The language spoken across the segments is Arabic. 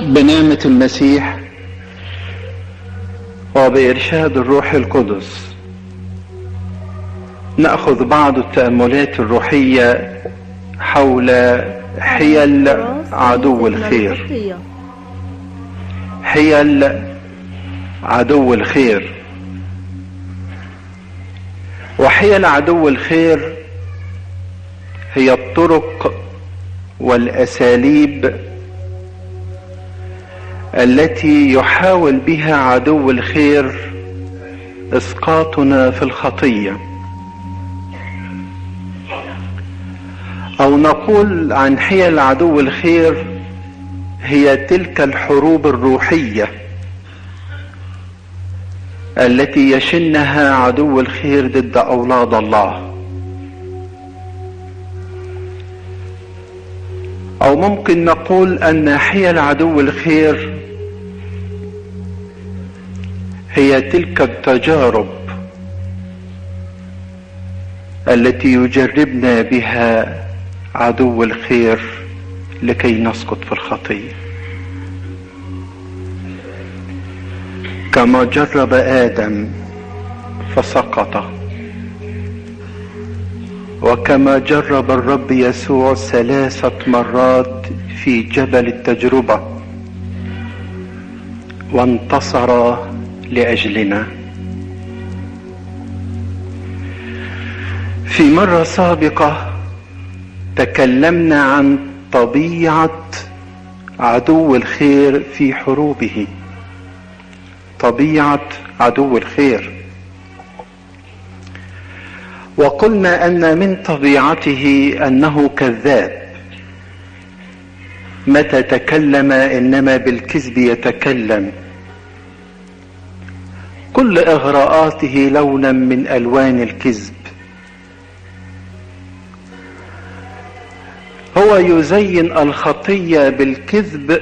بنعمة المسيح وبإرشاد الروح القدس نأخذ بعض التأملات الروحية حول حيل عدو الخير. حيل عدو الخير. وحيل عدو الخير هي الطرق والأساليب التي يحاول بها عدو الخير إسقاطنا في الخطية، أو نقول عن حيل عدو الخير هي تلك الحروب الروحية التي يشنها عدو الخير ضد أولاد الله. أو ممكن نقول أن حيل عدو الخير هي تلك التجارب التي يجربنا بها عدو الخير لكي نسقط في الخطية، كما جرب آدم فسقط، وكما جرب الرب يسوع 3 مرات في جبل التجربة وانتصر لأجلنا. في مرة سابقة تكلمنا عن طبيعة عدو الخير في حروبه. طبيعة عدو الخير، وقلنا أن من طبيعته أنه كذاب. متى تكلم إنما بالكذب يتكلم. كل إغراءاته لونا من ألوان الكذب. هو يزين الخطية بالكذب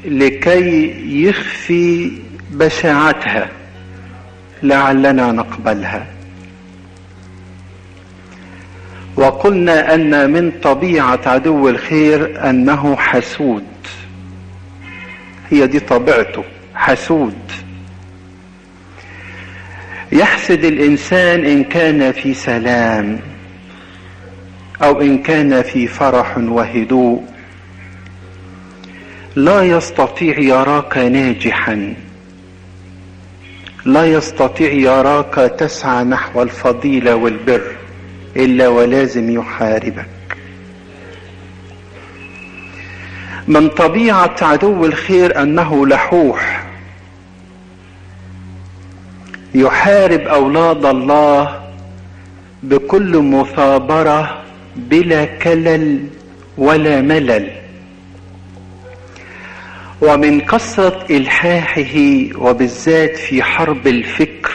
لكي يخفي بشاعتها لعلنا نقبلها. وقلنا أن من طبيعة عدو الخير أنه حسود. هي دي طبيعته، حسود. يحسد الإنسان إن كان في سلام أو إن كان في فرح وهدوء. لا يستطيع يراك ناجحا، لا يستطيع يراك تسعى نحو الفضيلة والبر، إلا ولازم يحاربك. من طبيعة عدو الخير أنه لحوح، يحارب أولاد الله بكل مثابرة بلا كلل ولا ملل. ومن كثرة إلحاحه وبالذات في حرب الفكر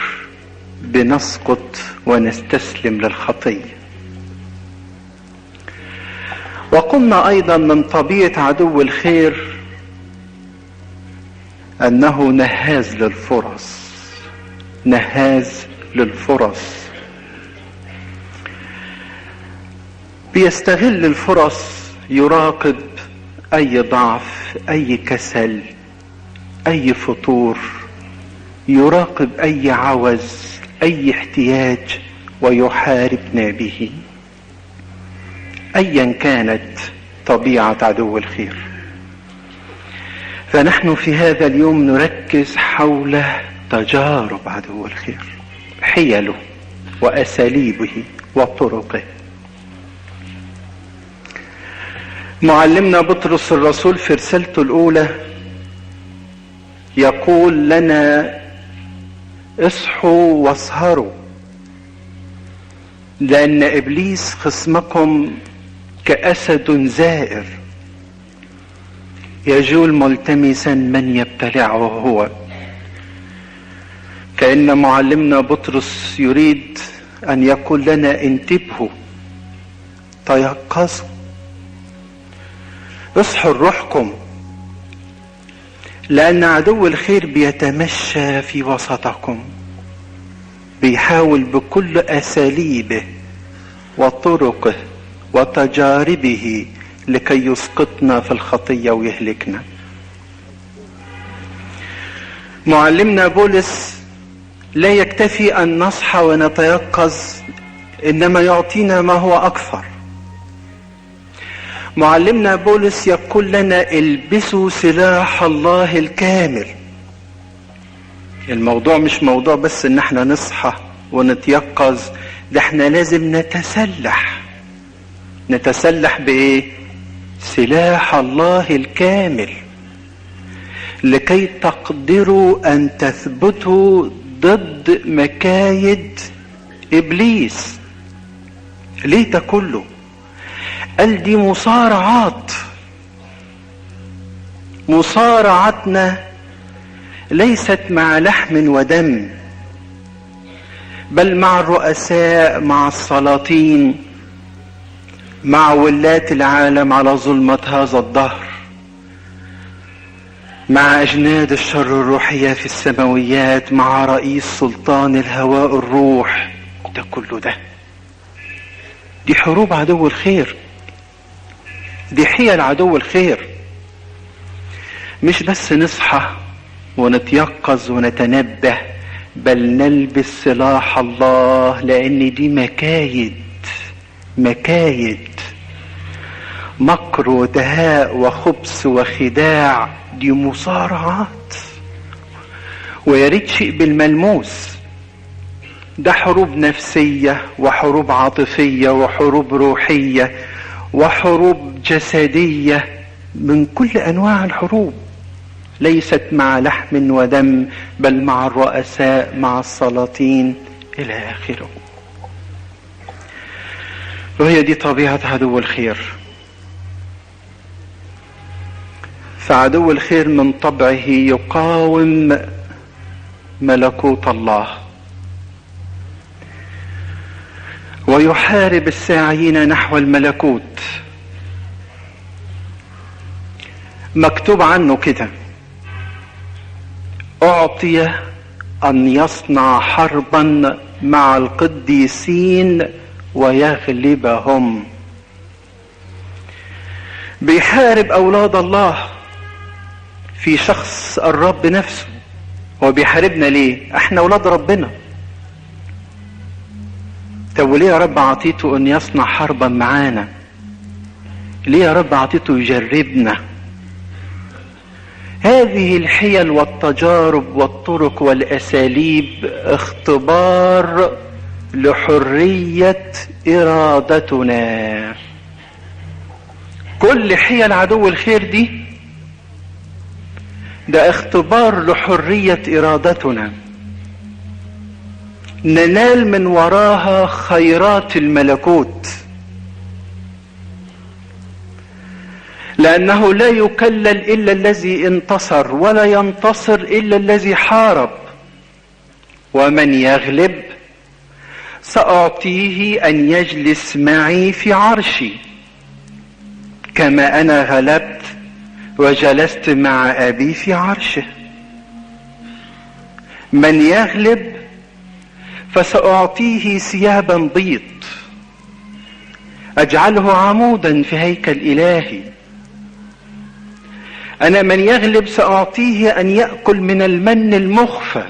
بنسقط ونستسلم للخطية. وقلنا أيضا من طبيعة عدو الخير أنه نهاز للفرص. نهاز للفرص، بيستغل الفرص. يراقب أي ضعف، أي كسل، أي فتور، يراقب أي عوز، أي احتياج، ويحاربنا به أيا كانت طبيعة عدو الخير. فنحن في هذا اليوم نركز حول تجارب عدو الخير، حيله وأساليبه وطرقه. معلمنا بطرس الرسول في رسالته الأولى يقول لنا: اصحوا واسهروا، لأن إبليس خصمكم كأسد زائر يجول ملتمسا من يبتلعه هو. كأن معلمنا بطرس يريد أن يقول لنا: انتبهوا، تيقظوا، اصحوا لروحكم، لأن عدو الخير بيتمشى في وسطكم، بيحاول بكل أساليبه وطرقه وتجاربه لكي يسقطنا في الخطية ويهلكنا. معلمنا بولس لا يكتفي ان نصحى ونتيقظ، انما يعطينا ما هو اكثر. معلمنا بولس يقول لنا البسوا سلاح الله الكامل. الموضوع مش موضوع بس ان احنا نصحى ونتيقظ، ده احنا لازم نتسلح بايه؟ سلاح الله الكامل، لكي تقدروا ان تثبتوا ضد مكايد ابليس. ليه ده كله؟ قال دي مصارعتنا ليست مع لحم ودم، بل مع الرؤساء، مع السلاطين، مع ولاة العالم على ظلمة هذا الدهر، مع أجناد الشر الروحية في السماويات، مع رئيس سلطان الهواء الروح. ده كله دي حروب عدو الخير، دي حيل عدو الخير. مش بس نصحى ونتيقظ ونتنبه، بل نلبس سلاح الله، لأن دي مكايد مكر ودهاء وخبث وخداع. دي مصارعات، ويريد شيء بالملموس. ده حروب نفسية وحروب عاطفية وحروب روحية وحروب جسدية، من كل أنواع الحروب. ليست مع لحم ودم، بل مع الرؤساء، مع السلاطين، إلى آخره. وهي دي طبيعة عدو الخير. فعدو الخير من طبعه يقاوم ملكوت الله، ويحارب الساعين نحو الملكوت. مكتوب عنه كده: أعطي أن يصنع حربا مع القديسين ويغلبهم. بيحارب أولاد الله في شخص الرب نفسه. هو بيحاربنا ليه؟ احنا أولاد ربنا. طب وليه يا رب عطيته أن يصنع حربا معانا؟ ليه يا رب عطيته يجربنا؟ هذه الحيل والتجارب والطرق والأساليب اختبار لحرية إرادتنا. كل حيل عدو الخير ده اختبار لحرية إرادتنا، ننال من وراها خيرات الملكوت، لأنه لا يكلل إلا الذي انتصر، ولا ينتصر إلا الذي حارب. ومن يغلب سأعطيه أن يجلس معي في عرشي، كما أنا غلبت وجلست مع أبي في عرشه. من يغلب فسأعطيه ثيابا بيض، أجعله عمودا في هيكل إلهي. أنا من يغلب سأعطيه أن يأكل من المن المخفى،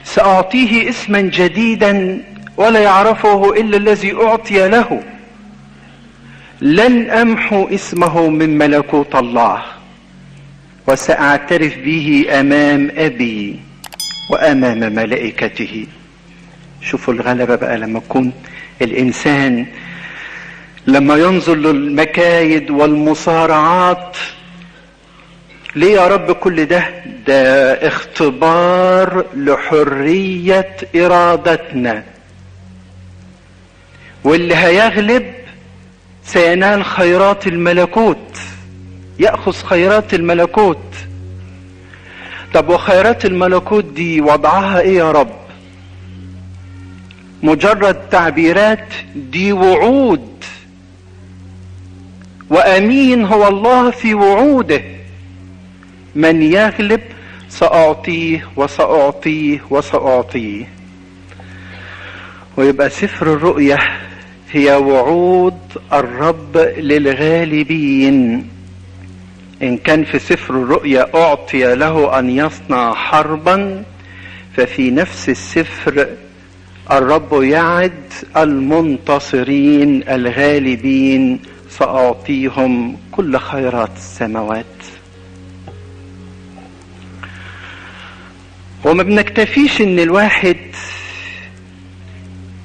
سأعطيه اسما جديدا ولا يعرفه إلا الذي أعطي له. لن أمحو اسمه من ملكوت الله، وسأعترف به أمام أبي وأمام ملائكته. شوفوا الغلبة بقى لما يكون الإنسان لما ينظر للمكايد والمصارعات. ليه يا رب كل ده اختبار لحرية إرادتنا. واللي هيغلب سينال خيرات الملكوت، يأخذ خيرات الملكوت. طب وخيرات الملكوت دي وضعها ايه يا رب؟ مجرد تعبيرات؟ دي وعود، وأمين هو الله في وعوده. من يغلب سأعطيه وسأعطيه وسأعطيه. ويبقى سفر الرؤيا هي وعود الرب للغالبين، إن كان في سفر الرؤيا أعطي له أن يصنع حربا، ففي نفس السفر الرب يعد المنتصرين الغالبين سأعطيهم كل خيرات السماوات. وما بنكتفيش ان الواحد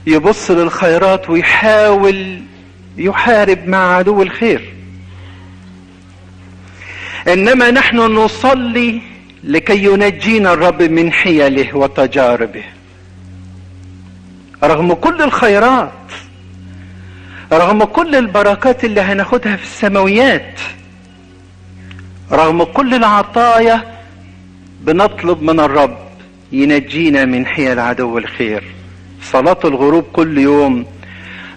يبص للخيرات ويحاول يحارب مع عدو الخير، انما نحن نصلي لكي ينجينا الرب من حيله وتجاربه. رغم كل الخيرات، رغم كل البركات اللي هناخدها في السماويات، رغم كل العطايا، بنطلب من الرب ينجينا من حيل عدو الخير. صلاة الغروب كل يوم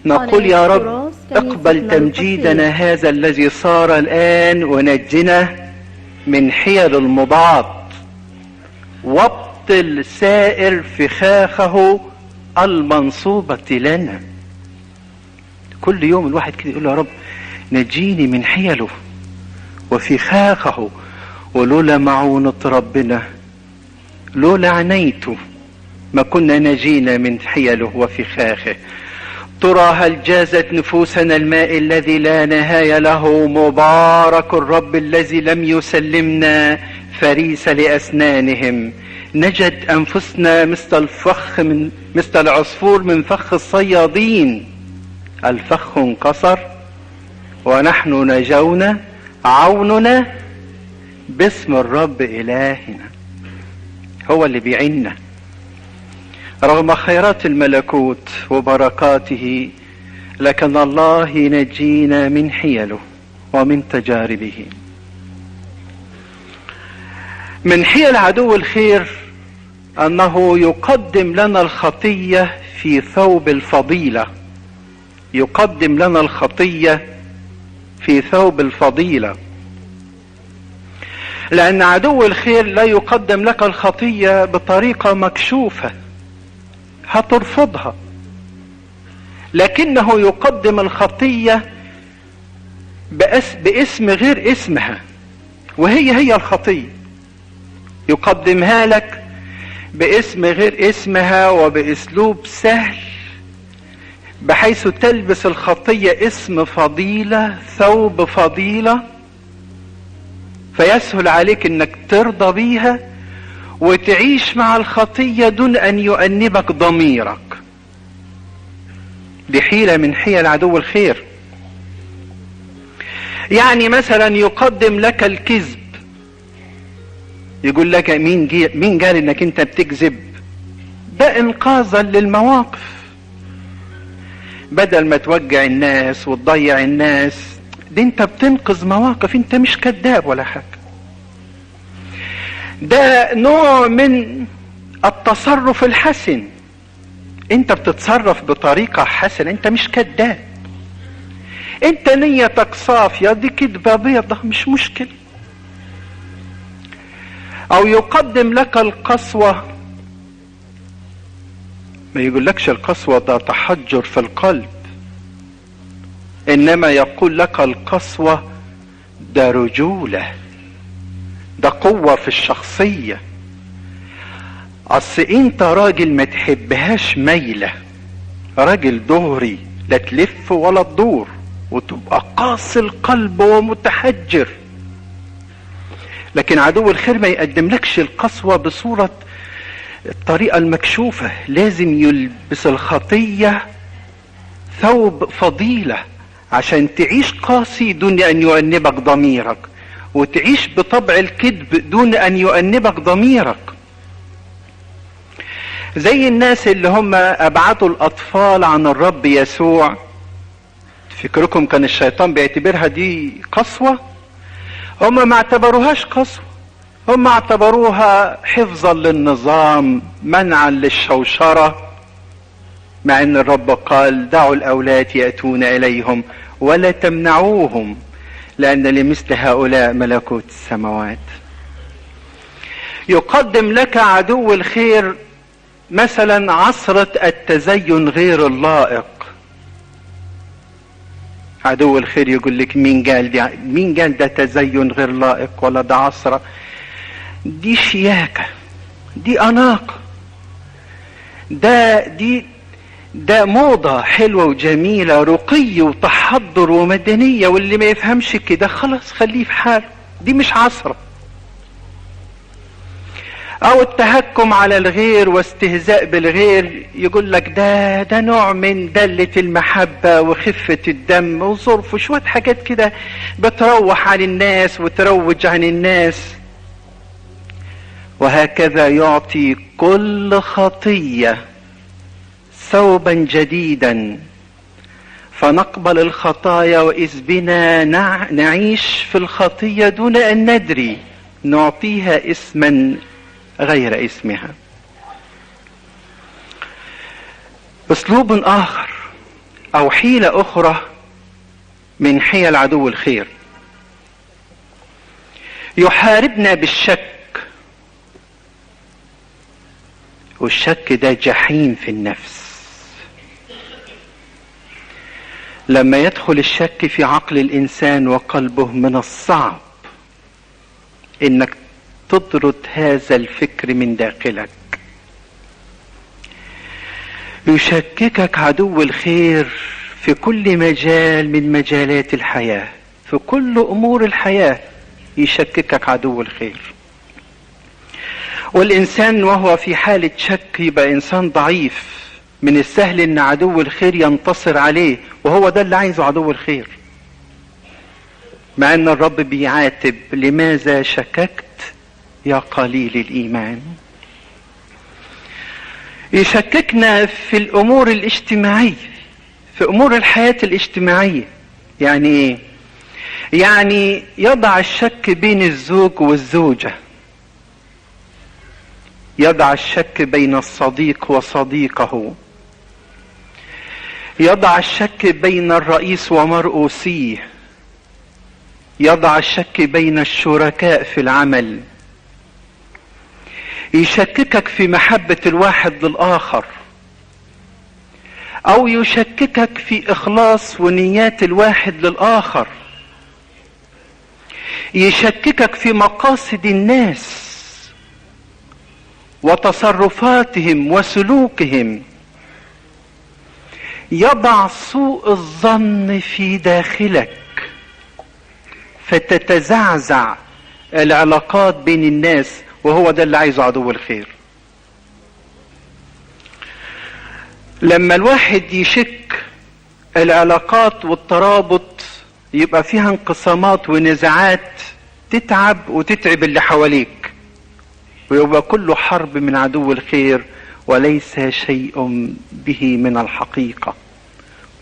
نقول يا رب اقبل تمجيدنا هذا الذي صار الآن، ونجنا من حيل المضاد، وابطل سائر فخاخه المنصوبة لنا. كل يوم الواحد كده يقول يا رب نجيني من حيله وفخاخه، ولولا معونة ربنا، لولا عنيته، ما كنا نجينا من حيله وفخاخه. ترى هل جازت نفوسنا الماء الذي لا نهاية له؟ مبارك الرب الذي لم يسلمنا فريس لأسنانهم. نجد أنفسنا مثل العصفور من فخ الصيادين. الفخ انكسر ونحن نجونا، عوننا باسم الرب إلهنا. هو اللي بيعيننا رغم خيرات الملكوت وبركاته، لكن الله ينجينا من حيله ومن تجاربه. من حيل عدو الخير أنه يقدم لنا الخطية في ثوب الفضيلة. يقدم لنا الخطية في ثوب الفضيلة، لأن عدو الخير لا يقدم لك الخطية بطريقة مكشوفة هترفضها، لكنه يقدم الخطية باسم غير اسمها، وهي الخطية. يقدمها لك باسم غير اسمها وباسلوب سهل، بحيث تلبس الخطية اسم فضيلة، ثوب فضيلة، فيسهل عليك انك ترضى بيها وتعيش مع الخطية دون ان يؤنبك ضميرك. دي حيلة من حيل عدو الخير. يعني مثلا يقدم لك الكذب، يقول لك مين قال انك انت بتكذب؟ ده انقاذا للمواقف، بدل ما توجع الناس وتضيع الناس، دي انت بتنقذ مواقف، انت مش كذاب ولا حاجة. ده نوع من التصرف الحسن، انت بتتصرف بطريقة حسنة، انت مش كذاب، انت نيتك صافية، دي كذبة بيضة مش مشكلة. او يقدم لك القسوة، ما يقولكش القسوة ده تحجر في القلب، انما يقول لك القسوة ده رجولة، ده قوة في الشخصية. اصل انت راجل ما تحبهاش ميلة، راجل دهري لا تلف ولا تدور، وتبقى قاسي القلب ومتحجر. لكن عدو الخير ما يقدم لكش القسوة بصورة الطريقة المكشوفة، لازم يلبس الخطية ثوب فضيلة عشان تعيش قاسي دون ان يؤنبك ضميرك، وتعيش بطبع الكذب دون ان يؤنبك ضميرك. زي الناس اللي هم ابعدوا الاطفال عن الرب يسوع، فكركم كان الشيطان بيعتبرها دي قسوة؟ هم ما اعتبروهاش قسوة، هم اعتبروها حفظا للنظام، منعا للشوشرة، مع ان الرب قال دعوا الاولاد يأتون اليهم ولا تمنعوهم، لان لمثل هؤلاء ملكوت السماوات. يقدم لك عدو الخير مثلا عصرة التزين غير اللائق. عدو الخير يقول لك مين قال ده تزين غير لائق، ولا ده عصرة، دي شياكة، دي أناقة، ده موضة حلوة وجميلة، رقي وتحضر ومدنية، واللي ما يفهمش كده خلاص خليه في حاله، دي مش عصرة. او التهكم على الغير واستهزاء بالغير، يقول لك ده نوع من دلة المحبة وخفة الدم وظرف شوية حاجات كده بتروح عن الناس وتروج عن الناس. وهكذا يعطي كل خطية ثوبا جديدا، فنقبل الخطايا وإذ بنا نعيش في الخطية دون أن ندري، نعطيها اسما غير اسمها. اسلوب اخر او حيلة اخرى من حيل عدو الخير، يحاربنا بالشك، والشك ده جحيم في النفس. لما يدخل الشك في عقل الانسان وقلبه، من الصعب انك تطرد هذا الفكر من داخلك. يشككك عدو الخير في كل مجال من مجالات الحياة، في كل امور الحياة يشككك عدو الخير. والانسان وهو في حالة شك يبقى انسان ضعيف، من السهل ان عدو الخير ينتصر عليه، وهو ده اللي عايزه عدو الخير. مع ان الرب بيعاتب: لماذا شككت يا قليل الإيمان؟ يشككنا في الأمور الاجتماعية، في أمور الحياة الاجتماعية. يعني إيه؟ يعني يضع الشك بين الزوج والزوجة، يضع الشك بين الصديق وصديقه، يضع الشك بين الرئيس ومرؤوسيه، يضع الشك بين الشركاء في العمل، يشككك في محبة الواحد للآخر، أو يشككك في إخلاص ونيات الواحد للآخر، يشككك في مقاصد الناس وتصرفاتهم وسلوكهم، يضع سوء الظن في داخلك فتتزعزع العلاقات بين الناس، وهو ده اللي عايزه عدو الخير. لما الواحد يشك، العلاقات والترابط يبقى فيها انقسامات ونزاعات، تتعب وتتعب اللي حواليك، ويبقى كله حرب من عدو الخير وليس شيء به من الحقيقة.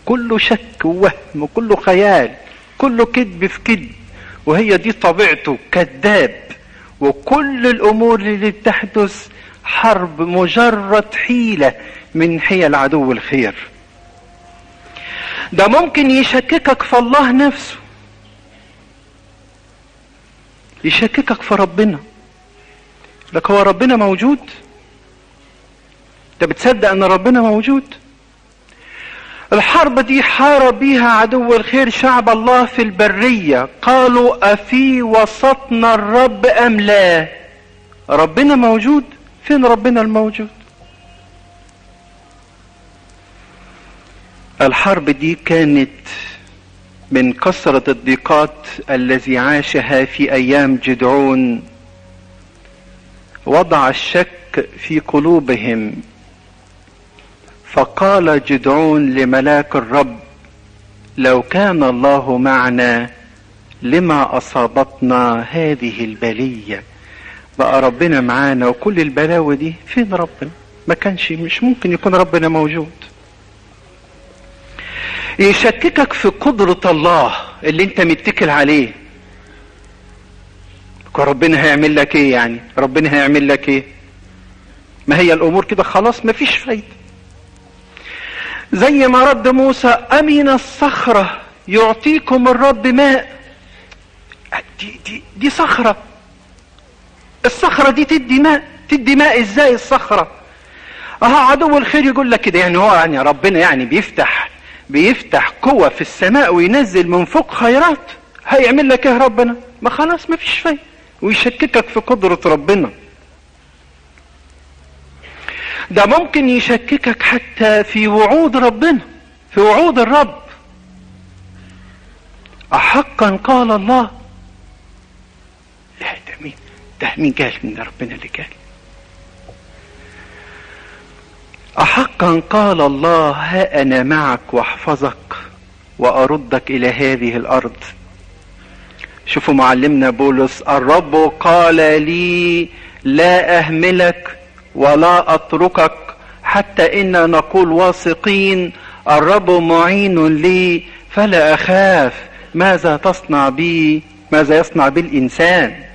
كله شك ووهم وكله خيال، كله كذب في كذب، وهي دي طبيعته، كذاب. وكل الامور اللي بتحدث حرب، مجرد حيلة من حيل عدو الخير. ده ممكن يشككك في الله نفسه، يشككك في ربنا. لك هو ربنا موجود؟ انت بتصدق ان ربنا موجود؟ الحرب دي حارب بيها عدو الخير شعب الله في البرية، قالوا: أفي وسطنا الرب أم لا؟ ربنا موجود؟ فين ربنا الموجود؟ الحرب دي كانت من كثرة الضيقات الذي عاشها في أيام جدعون، وضع الشك في قلوبهم، فقال جدعون لملاك الرب: لو كان الله معنا لما أصابتنا هذه البلية. بقى ربنا معانا وكل البلاوي دي، فين ربنا؟ ما كانش، مش ممكن يكون ربنا موجود. يشككك في قدرة الله اللي انت متكل عليه. ربنا هيعمل لك ايه يعني؟ ربنا هيعمل لك ايه؟ ما هي الامور كده خلاص، ما فيش فايدة. زي ما رد موسى: أمن الصخرة يعطيكم الرب ماء. دي صخرة، الصخرة دي تدي ماء ازاي الصخرة؟ عدو الخير يقول لك كده، يعني هو يعني ربنا يعني بيفتح بيفتح قوة في السماء وينزل من فوق خيرات، هيعمل لك ايه ربنا؟ ما خلاص ما فيش فايدة، ويشككك في قدرة ربنا. ده ممكن يشككك حتى في وعود ربنا، في وعود الرب. أحقا قال الله؟ لا، ده مين قال من ربنا اللي قال؟ أحقا قال الله ها أنا معك واحفظك وأردك إلى هذه الأرض. شوفوا معلمنا بولس، الرب قال لي لا أهملك ولا أتركك حتى إن نقول واثقين الرب معين لي فلا أخاف ماذا يصنع بي الإنسان.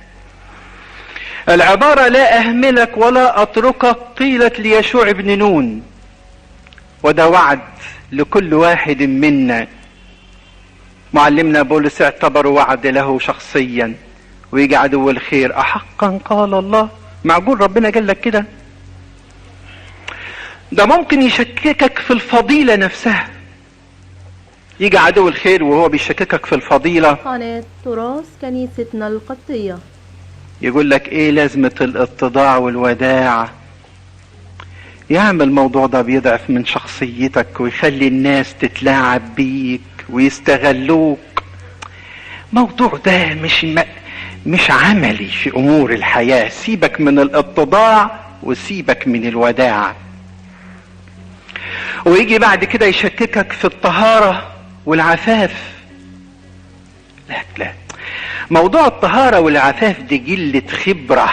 العبارة لا أهملك ولا أتركك قيلت ليشوع بن نون، وده وعد لكل واحد منا. معلمنا بولس اعتبر وعد له شخصيا، ويجي عدو الخير أحقا قال الله؟ معقول ربنا قال لك كده؟ ده ممكن يشككك في الفضيلة نفسها. يجي عدو الخير وهو بيشككك في الفضيلة. قناة تراث كنيستنا القبطية. يقول لك ايه لازمة الاتضاع والوداع؟ يعمل الموضوع ده بيضعف من شخصيتك ويخلي الناس تتلاعب بيك ويستغلوك. موضوع ده مش عملي في امور الحياة. سيبك من الاتضاع وسيبك من الوداع. ويجي بعد كده يشككك في الطهارة والعفاف. لا، موضوع الطهارة والعفاف دي قلة خبرة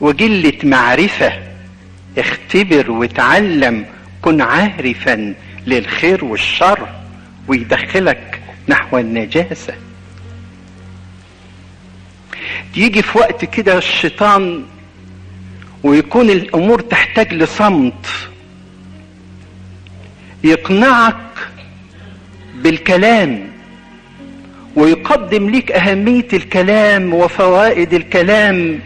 وقلة معرفة. اختبر وتعلم، كن عارفا للخير والشر ويدخلك نحو النجاسة. يجي في وقت كده الشيطان ويكون الامور تحتاج لصمت، يقنعك بالكلام ويقدم ليك أهمية الكلام وفوائد الكلام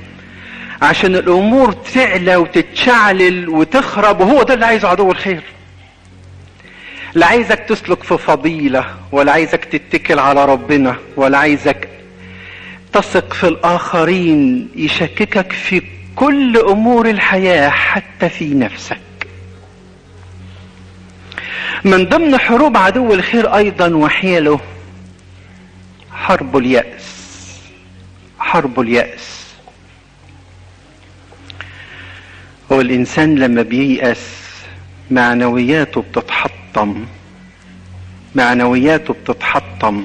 عشان الأمور تعلى وتتشعلل وتخرب. وهو ده اللي عايزه عدو الخير. لا عايزك تسلك في فضيلة، ولا عايزك تتكل على ربنا، ولا عايزك تثق في الآخرين. يشككك في كل أمور الحياة حتى في نفسك. من ضمن حروب عدو الخير أيضا وحيله حرب اليأس. حرب اليأس. هو الإنسان لما بييأس معنوياته بتتحطم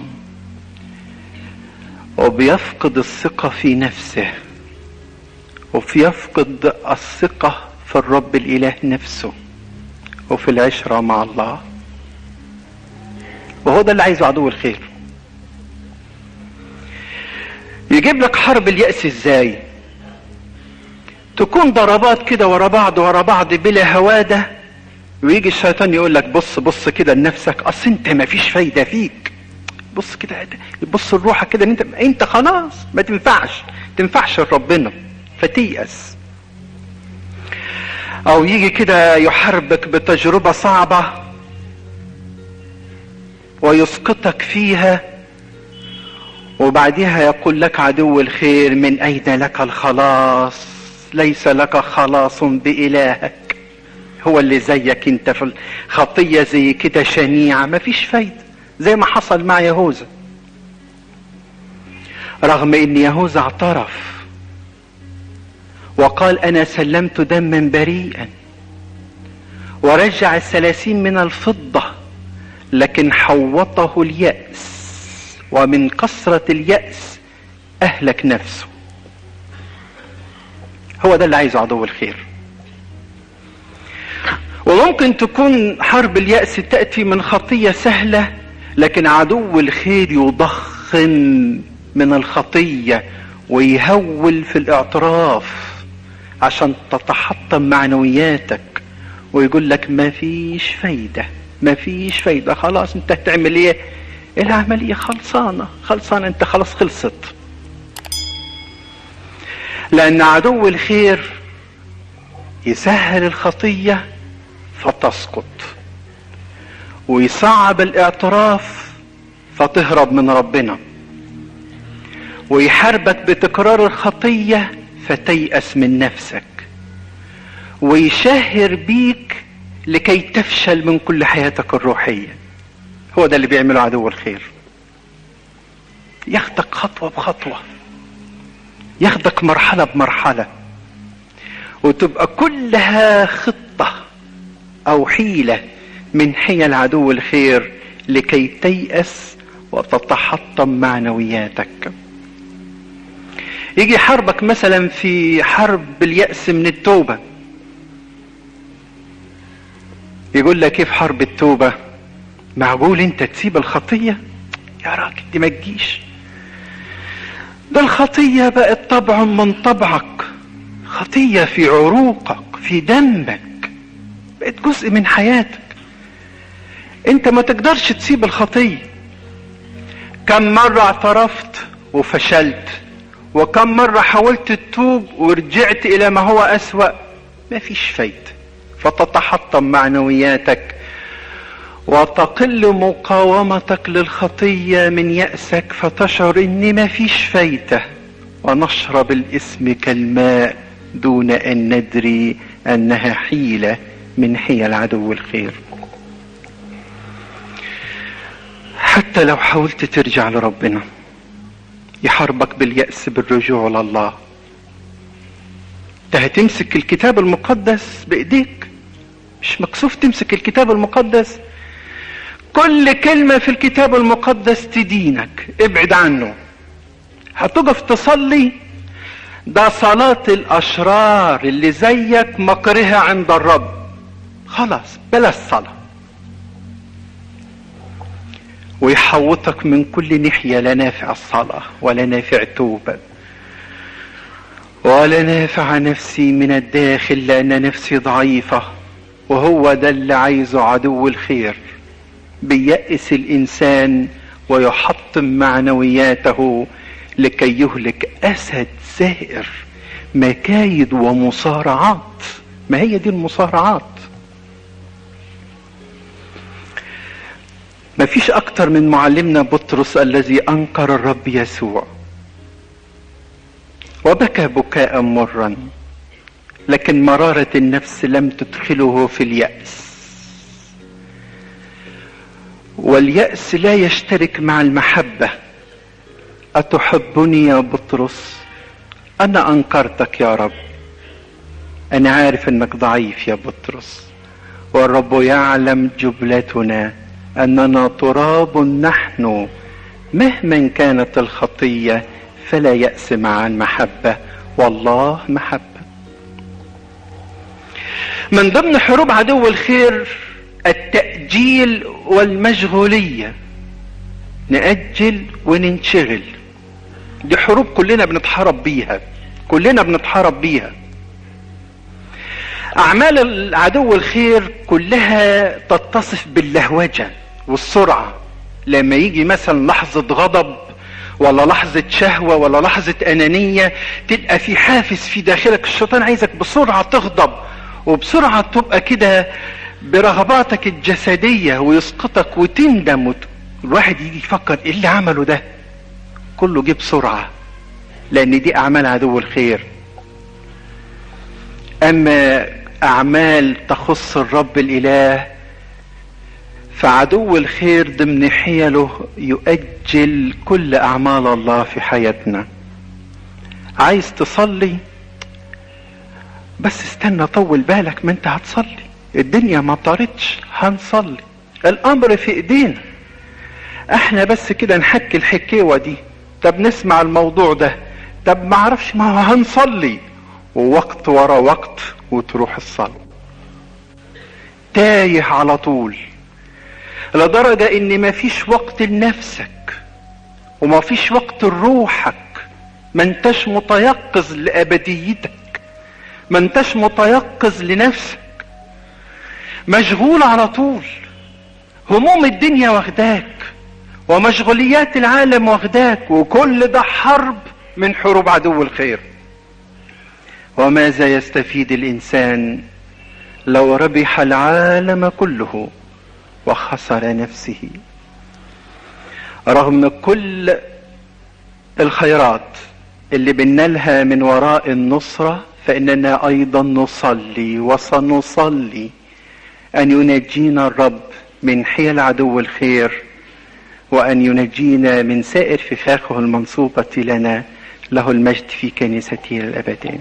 وبيفقد الثقة في نفسه، وبيفقد الثقة في الرب الإله نفسه وفي العشرة مع الله. وهو ده اللي عايزه عدو الخير. يجيب لك حرب اليأس ازاي؟ تكون ضربات كده ورا بعض بلا هوادة، ويجي الشيطان يقول لك بص كده لنفسك، اصل انت ما فيش فايدة فيك. بص كده، بص لروحك كده، انت خلاص ما تنفعش لربنا، فتيأس. او يجي كده يحاربك بتجربة صعبة ويسقطك فيها، وبعدها يقول لك عدو الخير من اين لك الخلاص؟ ليس لك خلاص بإلهك. هو اللي زيك انت في الخطية زي كده شنيعة، مفيش فايدة، زي ما حصل مع يهوذا. رغم ان يهوذا اعترف وقال انا سلمت دما بريئا ورجع 30 من الفضة، لكن حوطه اليأس، ومن كثرة اليأس اهلك نفسه. هو ده اللي عايزه عدو الخير. وممكن تكون حرب اليأس تأتي من خطية سهلة، لكن عدو الخير يضخم من الخطية ويهول في الاعتراف عشان تتحطم معنوياتك، ويقول لك ما فيش فايدة، خلاص انت هتعمل ايه؟ العملية خلصانة، انت خلاص خلصت. لان عدو الخير يسهل الخطية فتسقط، ويصعب الاعتراف فتهرب من ربنا، ويحاربك بتكرار الخطية فتيأس من نفسك، ويشهر بيك لكي تفشل من كل حياتك الروحية. هو ده اللي بيعمله عدو الخير، ياخدك خطوة بخطوة، ياخدك مرحلة بمرحلة، وتبقى كلها خطة او حيلة من حيل عدو الخير لكي تيأس وتتحطم معنوياتك. يجي حربك مثلا في حرب اليأس من التوبة، يقول لك كيف حرب التوبة؟ معقول انت تسيب الخطية؟ يا راجل دي ما تجيش، ده الخطية بقت طبع من طبعك، خطية في عروقك في دمك، بقت جزء من حياتك، انت ما تقدرش تسيب الخطية. كم مرة اعترفت وفشلت، وكم مرة حاولت تتوب ورجعت الى ما هو اسوأ، ما فيش فايدة، فتتحطم معنوياتك وتقل مقاومتك للخطية من يأسك، فتشعر ان ما فيش فايدة، ونشرب الاسم كالماء دون ان ندري انها حيلة من حيل عدو الخير. حتى لو حاولت ترجع لربنا يحاربك باليأس بالرجوع لله. انت هتمسك الكتاب المقدس بايديك، مش مكسوف تمسك الكتاب المقدس، كل كلمة في الكتاب المقدس تدينك، ابعد عنه. هتقف تصلي، ده صلاة الاشرار اللي زيك مكرهة عند الرب، خلاص بلا الصلاة. ويحوطك من كل ناحية، لا نافع الصلاة ولا نافع توبة ولا نافع نفسي من الداخل، لأن نفسي ضعيفة. وهو ده اللي عايزه عدو الخير، بيأس الإنسان ويحطم معنوياته لكي يهلك أسد زائر، مكايد ومصارعات. ما هي دي المصارعات؟ ما فيش أكتر من معلمنا بطرس الذي أنكر الرب يسوع وبكى بكاء مرا، لكن مرارة النفس لم تدخله في اليأس، واليأس لا يشترك مع المحبة. أتحبني يا بطرس؟ أنا أنكرتك يا رب، أنا عارف أنك ضعيف يا بطرس، والرب يعلم جبلتنا أننا تراب نحن، مهما كانت الخطية فلا يأس مع المحبة، والله محبة. من ضمن حروب عدو الخير التأجيل والمشغولية، نأجل وننشغل. دي حروب كلنا بنتحارب بيها، كلنا بنتحارب بيها. أعمال عدو الخير كلها تتصف باللهوجة والسرعة. لما يجي مثلا لحظة غضب ولا لحظة شهوة ولا لحظة أنانية، تبقى في حافز في داخلك، الشيطان عايزك بسرعة تغضب وبسرعة تبقى كده برغباتك الجسدية ويسقطك وتندم. الواحد يجي يفكر ايه اللي عمله ده، كله جه بسرعة، لأن دي أعمال عدو الخير. أما أعمال تخص الرب الإله فعدو الخير ضمن حيله يؤجل كل أعمال الله في حياتنا. عايز تصلي بس استنى، طول بالك، ما انت هتصلي، الدنيا ما طارتش، هنصلي، الأمر في ايدينا احنا بس كده نحكي الحكاوة دي، طب نسمع الموضوع ده، طب ما عرفش، ما هو هنصلي، ووقت ورا وقت وتروح الصلاة. تايه على طول، لدرجة ان ما فيش وقت لنفسك وما فيش وقت لروحك، ما انتش متيقظ لأبديتك، ما انتش متيقظ لنفسك، مشغول على طول، هموم الدنيا واخداك ومشغوليات العالم واخداك، وكل ده حرب من حروب عدو الخير. وماذا يستفيد الإنسان لو ربح العالم كله وخسر نفسه. رغم كل الخيرات اللي بننالها من وراء النصرة، فإننا أيضا نصلي وسنصلي أن ينجينا الرب من حيل عدو الخير، وأن ينجينا من سائر فخاخه المنصوبة لنا. له المجد في كنيسته للأبد.